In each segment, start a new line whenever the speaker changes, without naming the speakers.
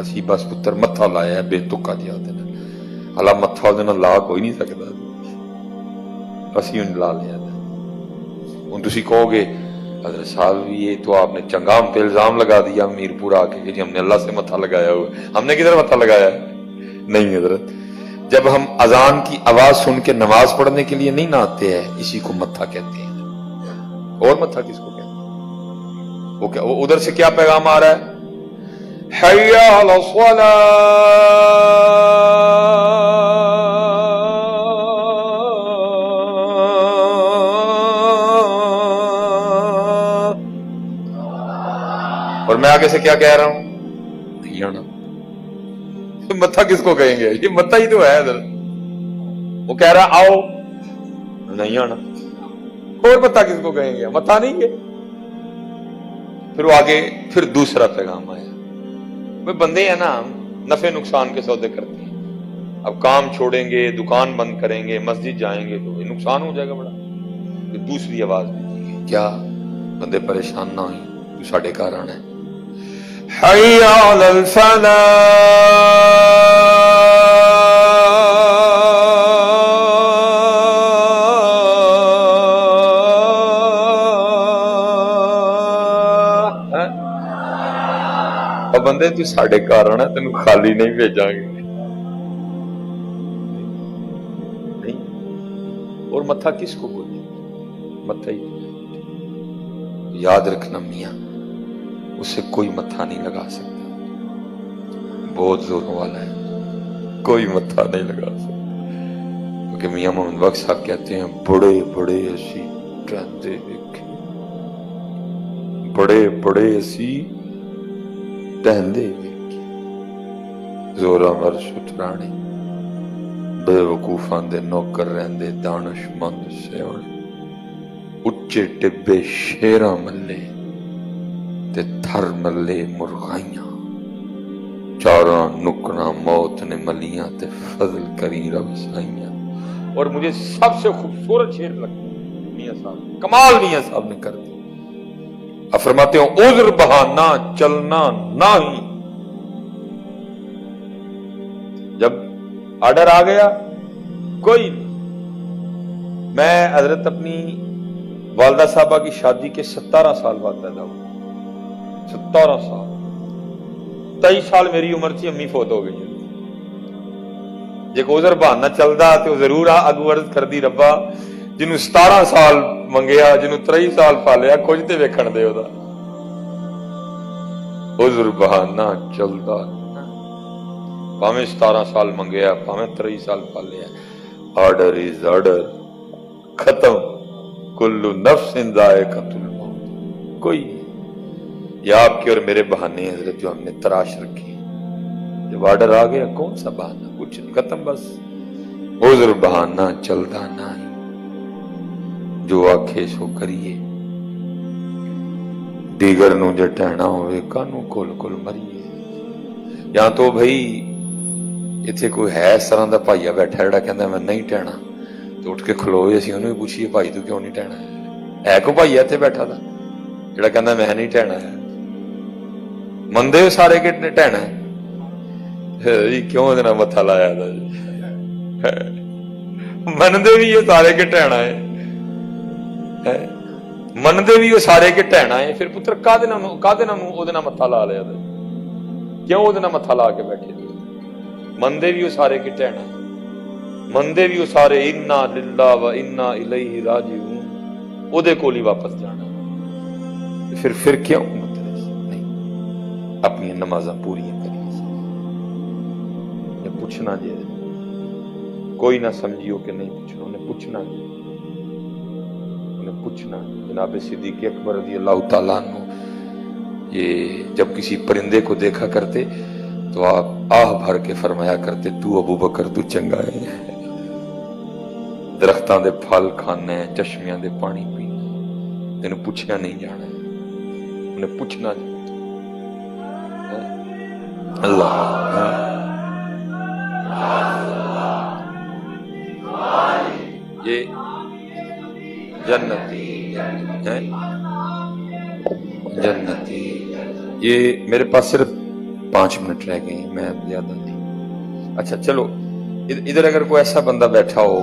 اسی بس پتر متھا لایا ہے بے تکا جہا حالا متھا وہ لا کوئی نہیں سکتا اسی انہیں لا لیا ہوں تسی کہو گے حضرت صاحب یہ تو آپ نے چنگا ہم پہ الزام لگا دیا میر پورا آ کے کہ جی ہم نے اللہ سے متھا لگایا ہوا ہم نے کدھر متھا لگایا ہے؟ نہیں حضرت، جب ہم اذان کی آواز سن کے نماز پڑھنے کے لیے نہیں نہ آتے ہیں اسی کو متھا کہتے ہیں۔ اور متھا کس کو کہتے ہیں؟ وہ کیا وہ ادھر سے کیا پیغام آ رہا ہے؟ حی علی الصلاۃ، اور میں آگے سے کیا کہہ رہا ہوں؟ نہیں آنا۔ متھا کس کو کہیں گے؟ یہ متھا ہی تو ہے ادھر، وہ کہہ رہا آؤ نہیں آنا، اور متھا کس کو کہیں گے؟ متھا نہیں گے۔ پھر وہ آگے پھر دوسرا پیغام آیا، وہ بندے ہیں نا ہم نفع نقصان کے سودے کرتے ہیں، اب کام چھوڑیں گے دکان بند کریں گے مسجد جائیں گے تو نقصان ہو جائے گا بڑا۔ پھر دوسری آواز دی کیا بندے پریشان نہ ہوئی تو ساڑھے گھر آنا ہے، حی علی الفلاح۔ اور بندے تو ساڑھے گھر آنا تینوں خالی نہیں بھیجاں گے۔ نہیں، اور متھا کس کو بولے؟ متھا ہی یاد رکھنا میاں، اسے کوئی متھا نہیں لگا سکتا، بہت زوروں والا ہے، کوئی متھا نہیں لگا سکتا، کیونکہ میاں محمد بخش صاحب کہتے ہیں بڑے بڑے ایسی ٹہندے دیکھے، بڑے بڑے ایسی ٹہندے دیکھے، زورا مر شترانے بے وقوفاں دے نوکر رہندے دانش مند سیوڑے، اچے ٹبے شیراں ملے تے تھر ملے مرغائیاں، چاراں نکراں موت نے ملیاں تے فضل کری رب سائیاں۔ اور مجھے سب سے خوبصورت شعر لگتا ہے میاں صاحب، کمال میاں صاحب نے کر دی، اب فرماتے ہیں عذر بہانہ چلنا نہ ہی، جب آرڈر آ گیا کوئی نہیں۔ میں حضرت اپنی والدہ صاحبہ کی شادی کے 17 سال بعد پیدا ہوا، 17 سال، 23 سال میری عمر تھی امی فوت ہو گئی، جے کو عذر بہانہ چلدا تے ضرور اگو عرض کر دی ربا جنوں 17 سال منگیا جنوں 23 سال پالیا کچھ تے ویکھن دے اودا، عذر بہانہ چلدا پاویں 17 سال منگیا پاویں 23 سال پالیا، آرڈر از آرڈر، ختم، کل نفس ذائقۃ الموت، کوئی نہیں۔ یہ آپ کے اور میرے بہانے حضرت جو ہم نے تراش رکھے، جب آرڈر آ گیا کون سا بہانہ، کچھ نہیں، ختم، بس عذر بہانہ چلدا نہ ہی، جو آکھے سو کریے، دیگر نو جے ٹہنا ہوئے کانو کول کول مریے۔ یا تو بھئی اتھے کوئی ہے اس طرح دا بھائیا بیٹھا جڑا کہندا میں نہیں ٹہنا، تو اٹھ کے کھلوئے اسی انہوں بھی پوچھیے بھائی تو کیوں نہیں ٹہنا ہے کوئی بھائیا اتھے بیٹھا تھا جڑا کہندا میں نہیں ٹہنا ہے، مندے ہو سارے کے ٹہنا ہے جی، کیوں دینا متھا لایا تھا جی، مندے بھی یہ سارے کے ٹہنا ہے، مندے بھی وہ سارے کے ٹہنا ہے، پھر پتر کا دینا متھا لا لیا تھا، کیوں وہ دینا متھا لا کے بیٹھے تھے؟ مندے بھی وہ سارے کے ٹہنا ہے، مندے بھی وہ سارے انا للہ و انا الیہ راجعون، او دے کول ہی واپس جانا، پھر کیوں نہیں اپنی نمازاں پوریاں کریے، نے پوچھنا جی، کوئی نہ سمجھیو کہ نہیں پوچھنا، انہیں پوچھنا جی، انہیں پوچھنا۔ جناب صدیق اکبر رضی اللہ تعالیٰ عنہ یہ جب کسی پرندے کو دیکھا کرتے تو آپ آہ بھر کے فرمایا کرتے تو ابو بکر تو چنگا ہے، درختاں دے پھل کھانے ہیں، چشمیاں دے پانی پینے، تینوں پوچھنا نہیں جانا ہے، انہیں پوچھنا جانا۔ اللہ یہ جنتی جنتی، یہ میرے پاس صرف 5 منٹ رہ گئے ہیں، میں زیادہ نہیں. اچھا چلو، ادھر اگر کوئی ایسا بندہ بیٹھا ہو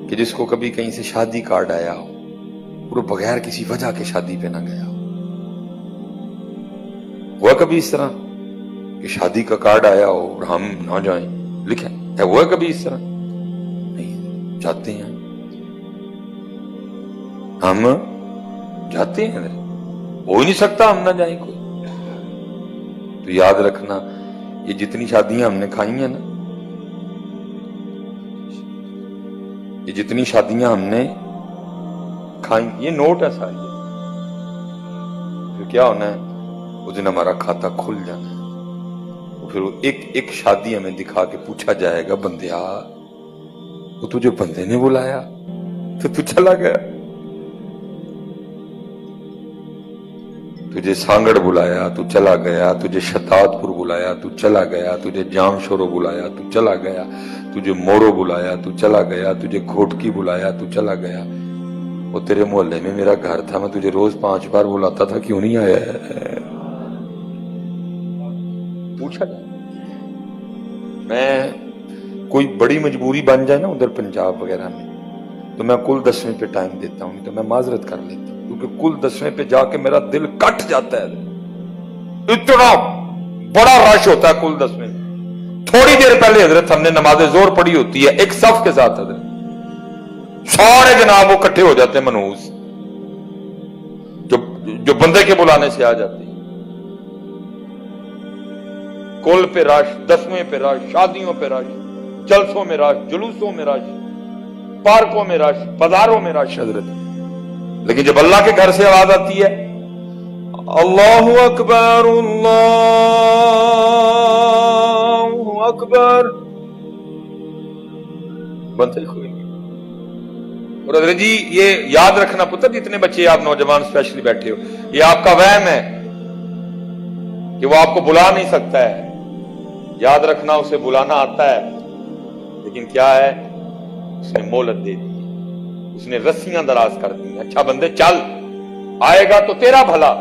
کہ جس کو کبھی کہیں سے شادی کارڈ آیا ہو اور بغیر کسی وجہ کے شادی پہ نہ گیا ہو، ہوا کبھی اس طرح کہ شادی کا کارڈ آیا ہو اور ہم نہ جائیں؟ لکھیں ہے، ہوا کبھی اس طرح؟ نہیں، جاتے ہیں، ہم جاتے ہیں. ہو ہی نہیں سکتا ہم نہ جائیں. کوئی تو یاد رکھنا، یہ جتنی شادیاں ہم نے کھائی ہیں نا، یہ جتنی شادیاں ہم نے کھائی، یہ نوٹ ہے ساری. پھر کیا ہونا ہے، اس دن ہمارا کھاتا کھل جانا ہے. پھر ایک شادی ہمیں دکھا کے پوچھا جائے گا، بندیا وہ تجھے بندے نے بلایا تو چلا گیا، تجھے سانگڑ بلایا تو چلا گیا، تجھے شتات پور بلایا تو چلا گیا، تجھے جام شورو بلایا تو چلا گیا، تجھے مورو بلایا تو چلا گیا، تجھے گھوٹکی بلایا تو چلا گیا. وہ تیرے محلے میں میرا گھر تھا، میں تجھے روز 5 بار بلاتا تھا، کیوں نہیں آیا ہے؟ پوچھا جائے. میں کوئی بڑی مجبوری بن جائے نا ادھر پنجاب وغیرہ میں، تو میں کل 10ویں پہ ٹائم دیتا ہوں، تو میں معذرت کر لیتا ہوں، کیونکہ کل 10ویں پہ جا کے میرا دل کٹ جاتا ہے. اتنا بڑا رش ہوتا ہے کل 10ویں. تھوڑی دیر پہلے حضرت ہم نے نماز زور پڑھی ہوتی ہے ایک صف کے ساتھ، حضرت سارے جناب وہ کٹھے ہو جاتے ہیں منحوس، جو بندے کے بلانے سے آ جاتے ہیں. کل پہ رش، 10ویں پہ رش، شادیوں پہ رش، جلسوں میں رش، جلوسوں میں رش، پارکوں میں رش، بازاروں میں رش حضرت. لیکن جب اللہ کے گھر سے آواز آتی ہے اللہ اکبر اللہ اکبر، بنتے کوئی نہیں. اور حضرت جی یہ یاد رکھنا پتر، جتنے بچے آپ نوجوان اسپیشلی بیٹھے ہو، یہ آپ کا وہم ہے کہ وہ آپ کو بلا نہیں سکتا ہے. یاد رکھنا اسے بلانا آتا ہے، لیکن کیا ہے، اس نے مہلت دے دی، اس نے رسیاں دراز کر دی. اچھا بندے چل، آئے گا تو تیرا بھلا،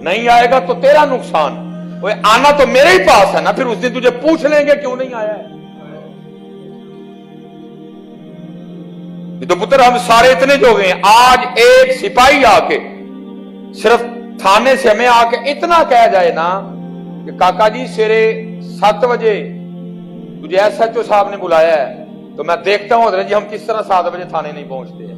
نہیں آئے گا تو تیرا نقصان. وہ آنا تو میرے ہی پاس ہے نا، پھر اس دن تجھے پوچھ لیں گے کیوں نہیں آیا ہے. یہ تو پتر ہم سارے اتنے جو گئے ہیں. آج ایک سپاہی آ کے صرف تھانے سے ہمیں آ کے اتنا کہہ جائے نا کہ کاکا جی سویرے 7 بجے تجھے ایس ایچ او صاحب نے بلایا ہے، تو میں دیکھتا ہوں حضرت جی ہم کس طرح 7 بجے تھانے نہیں پہنچتے ہیں.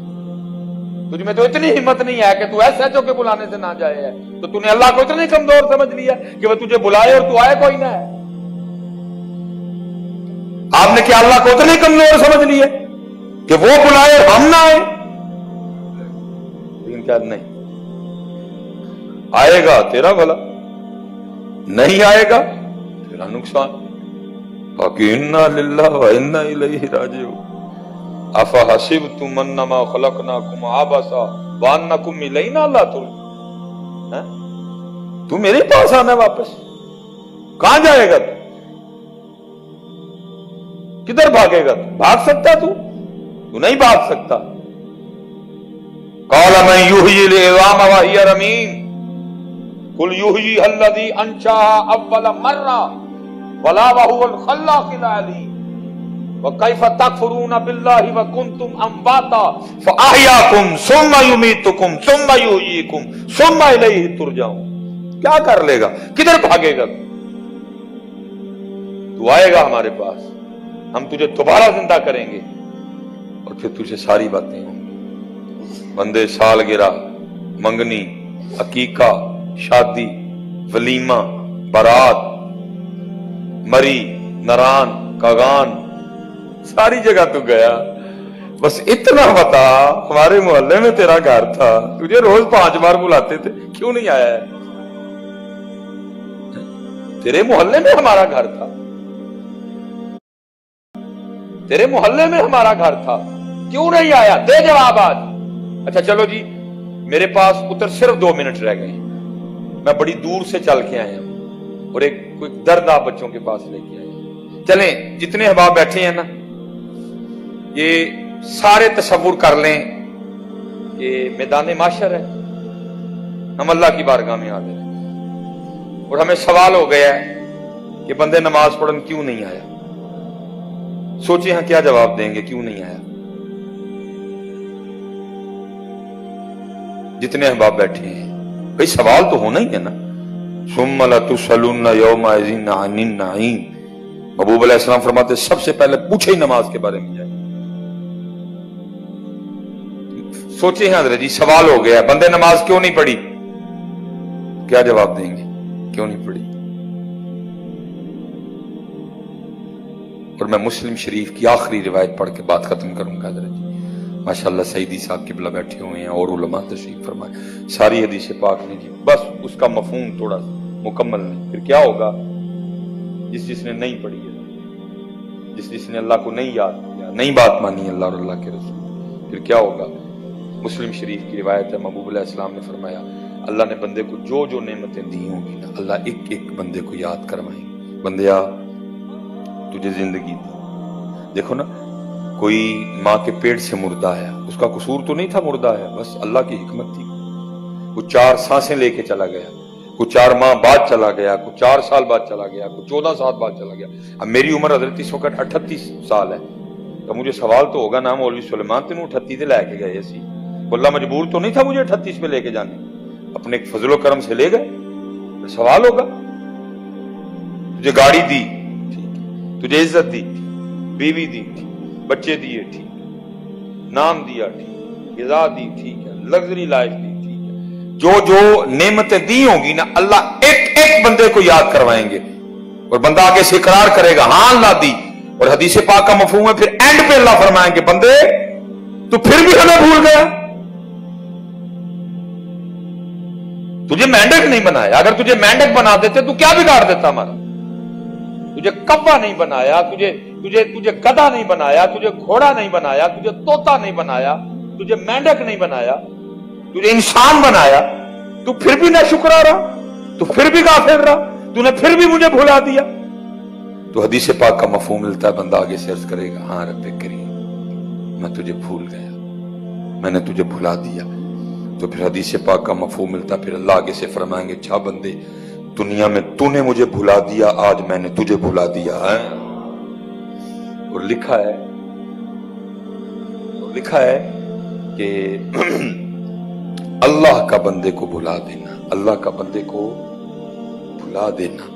تجھ میں تو اتنی ہمت نہیں ہے کہ تو ایس ایچ او کے بلانے سے نہ جائے ہے، تو تو نے اللہ کو اتنا کمزور سمجھ لیا کہ وہ تجھے بلائے اور تو آئے کوئی نہ ہے. آپ نے کیا اللہ کو اتنا کمزور سمجھ لیا کہ وہ بلائے اور ہم نہ آئے؟ لیکن کیا نہیں، آئے گا تیرا بھلا، نہیں آئے گا تیرا نقصان. باقی انا للہ و انا الیہ راجعون. افحسبتم انما خلقناکم عبثا وانکم الینا لا ترجعون. تو میرے پاس آنا واپس، کہاں جائے گا؟ کدھر بھاگے گا؟ بھاگ سکتا تو نہیں بھاگ سکتا. قال من یحیی العظام وہی رمیم قل یحییھا الذی انشأھا اول مرہ ولا وهو الخلاق العلیم وَكَيْفَ تَكْفُرُونَ بِاللَّهِ وَكُنْتُمْ أَمْوَاتًا فَأَحْيَاكُمْ ثُمَّ يُمِيتُكُمْ ثُمَّ يُحْيِيكُمْ ثُمَّ إِلَيْهِ تُرْجَعُونَ. کیا کر لے گا؟ کدھر بھاگے گا؟ تو آئے گا ہمارے پاس، ہم تجھے دوبارہ زندہ کریں گے اور پھر تجھے ساری باتیں ہوں گی. بندے سالگرہ، منگنی، عقیقہ، شادی، ولیمہ، بارات، مری، نران، کاغان، ساری جگہ تو گیا. بس اتنا بتا، ہمارے محلے میں تیرا گھر تھا، تجھے روز 5 بار بلاتے تھے، کیوں نہیں آیا ہے؟ تیرے محلے میں ہمارا گھر تھا، تیرے محلے میں ہمارا گھر تھا، کیوں نہیں آیا؟ دے جواب آج. اچھا چلو جی، میرے پاس پتر صرف 2 منٹ رہ گئے، میں بڑی دور سے چل کے آیا ہوں اور ایک کوئی درد آپ بچوں کے پاس لے کے آیا. چلیں جتنے احباب بیٹھے ہیں نا، یہ سارے تصور کر لیں کہ میدان معاشر ہے، ہم اللہ کی بارگاہ میں حاضر ہیں. اور ہمیں سوال ہو گیا ہے کہ بندے نماز پڑھن کیوں نہیں آیا. سوچیں ہاں کیا جواب دیں گے کیوں نہیں آیا. جتنے احباب بیٹھے ہیں بھئی سوال تو ہونا ہی ہے نا. ثم لتسألن یومئذ عن النعیم. محبوب علیہ السلام فرماتے سب سے پہلے پوچھے ہی نماز کے بارے میں جائے. سوچیں ہیں حضرت جی سوال ہو گیا بندے نماز کیوں نہیں پڑھی. کیا جواب دیں گے کیوں نہیں پڑھی. اور میں مسلم شریف کی آخری روایت پڑھ کے بات ختم کروں گا حضرت جی. ماشاءاللہ سعیدی صاحب قبلہ بیٹھے ہوئے ہیں اور علماء تشریف فرمائے. ساری حدیث پاک نہیں جی بس اس کا مفہوم تھوڑا سا مکمل نہیں. پھر کیا ہوگا جس نے نہیں پڑھی ہے جس نے اللہ کو نہیں یاد کیا نہیں بات مانی اللہ اور اللہ کے رسول پھر کیا ہوگا. مسلم شریف کی روایت ہے محبوب علیہ السلام نے فرمایا اللہ نے بندے کو جو جو نعمتیں دی ہوں گی نا اللہ ایک ایک بندے کو یاد کروائیں گے. بندیا تجھے زندگی دی. دیکھو نا کوئی ماں کے پیٹ سے مردہ ہے اس کا قصور تو نہیں تھا مردہ ہے بس اللہ کی حکمت تھی. وہ 4 سانسیں لے کے چلا گیا کوئی 4 ماہ بعد چلا گیا کوئی 4 سال بعد چلا گیا کوئی 14 سال بعد چلا گیا. اب میری عمر حضرت اس وقت 38 سال ہے تو مجھے سوال تو ہوگا نا مولوی سلیمان تینوں 38 لے کے گئے سی. اللہ مجبور تو نہیں تھا مجھے 38 پہ لے کے جانے اپنے فضل و کرم سے لے گئے. سوال ہوگا تجھے گاڑی دی ٹھیک تجھے عزت دی بیوی دی بچے دیے ٹھیک نام دیا ٹھیک غذا دی ٹھیک ہے لگژری لائف دی ٹھیک ہے. جو جو نعمتیں دی ہوں گی نا اللہ ایک ایک بندے کو یاد کروائیں گے اور بندہ آگے سے اقرار کرے گا ہاں اللہ دی. اور حدیث پاک کا مفہوم ہے پھر اینڈ پہ اللہ فرمائیں گے بندے تو پھر بھی ہمیں بھول گیا. تجھے مینڈک نہیں بنایا. اگر تجھے مینڈک بنا دیتے تو کیا بگاڑ دیتا ہمارا. تجھے کوا نہیں بنایا تجھے گدھا نہیں بنایا تجھے گھوڑا نہیں بنایا تجھے طوطا نہیں بنایا تجھے مینڈک نہیں بنایا تجھے انسان بنایا تو پھر بھی نہ شکرا رہا تو پھر بھی غافل رہا تو نے پھر بھی مجھے بھلا دیا. تو حدیث پاک کا مفہوم ملتا ہے بندہ آگے سے عرض کرے گا ہاں رب کریم میں تجھے بھول گیا میں نے تجھے بھلا دیا. تو پھر حدیث پاک کا مفہوم ملتا پھر اللہ آگے سے فرمائیں گے اچھا بندے دنیا میں تو نے مجھے بھلا دیا آج میں نے تجھے بھلا دیا ہے. اور لکھا ہے کہ اللہ کا بندے کو بھلا دینا اللہ کا بندے کو بھلا دینا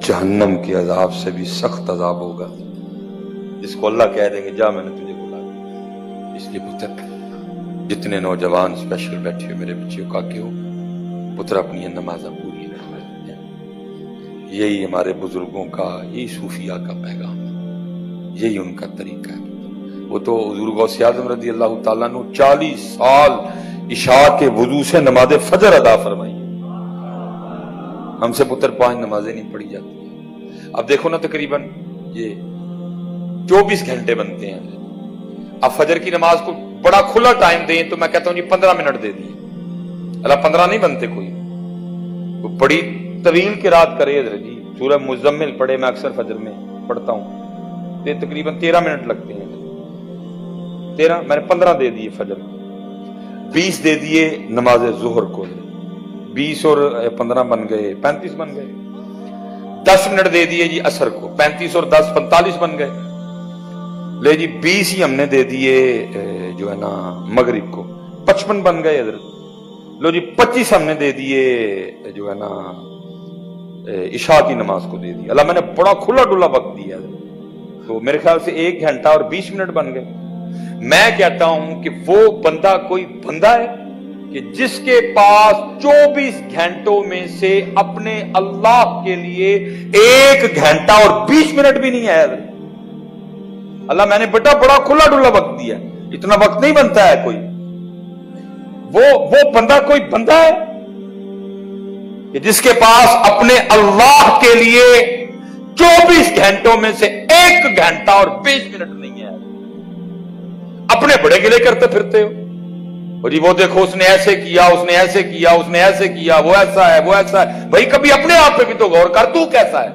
جہنم کے عذاب سے بھی سخت عذاب ہوگا جس کو اللہ کہہ دیں گے جا میں نے تجھے بھلا دیا. اس لیے پتر جتنے نوجوان اسپیشل بیٹھے ہوئے میرے بچیوں کا کیوں پتر اپنی نمازیں پوری کریں. یہی ہمارے بزرگوں کا یہی صوفیاء کا پیغام ہے یہی ان کا طریقہ ہے. وہ تو حضور غوث اعظم رضی اللہ تعالیٰ نے 40 سال عشاء کے وضو سے نماز فجر ادا فرمائی. ہم سے پتر 5 نمازیں نہیں پڑھی جاتی. اب دیکھو نا تقریباً یہ 24 گھنٹے بنتے ہیں. اب فجر کی نماز کو بڑا کھلا ٹائم دیں تو میں کہتا ہوں جی 15 منٹ دے دیں. اللہ 15 نہیں بنتے کوئی بڑی طویل کی رات کرے حضرت جی. سورہ مزمل پڑھے میں اکثر فجر میں پڑھتا ہوں تقریباً 13 منٹ لگتے ہیں. 13 میں نے 15 دے دیے فجر کو 20 دے دیے نماز ظہر کو 20 اور 15 بن گئے 35 بن گئے. 10 منٹ دے دیے جی عصر کو 35 اور 10 45 بن گئے. لے جی 20 ہی ہم نے دے دیے جو ہے نا مغرب کو 55 بن گئے حضرت. لو جی 25 ہم نے دے دیے جو ہے نا عشاء کی نماز کو دے دی. اللہ میں نے بڑا کھلا ڈلا وقت دیا تو میرے خیال سے 1 گھنٹہ اور 20 منٹ بن گئے. میں کہتا ہوں کہ وہ بندہ کوئی بندہ ہے کہ جس کے پاس 24 گھنٹوں میں سے اپنے اللہ کے لیے 1 گھنٹہ اور 20 منٹ بھی نہیں ہے. اللہ میں نے بیٹا بڑا کھلا ڈلا وقت دیا اتنا وقت نہیں بنتا ہے کوئی. وہ بندہ کوئی بندہ ہے کہ جس کے پاس اپنے اللہ کے لیے 24 گھنٹوں میں سے 1 گھنٹہ اور 20 منٹ نہیں ہے. اپنے بڑے گلے کرتے پھرتے ہو اور جی وہ دیکھو اس نے ایسے کیا اس نے ایسے کیا اس نے ایسے کیا وہ ایسا ہے وہ ایسا ہے. بھائی کبھی اپنے آپ پہ بھی تو غور کر تو کیسا ہے.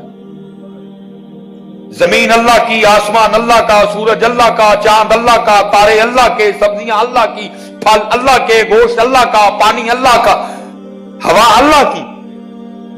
زمین اللہ کی آسمان اللہ کا سورج اللہ کا چاند اللہ کا تارے اللہ کے سبزیاں اللہ کی پھل اللہ کے گوشت اللہ کا پانی اللہ کا ہوا اللہ کی.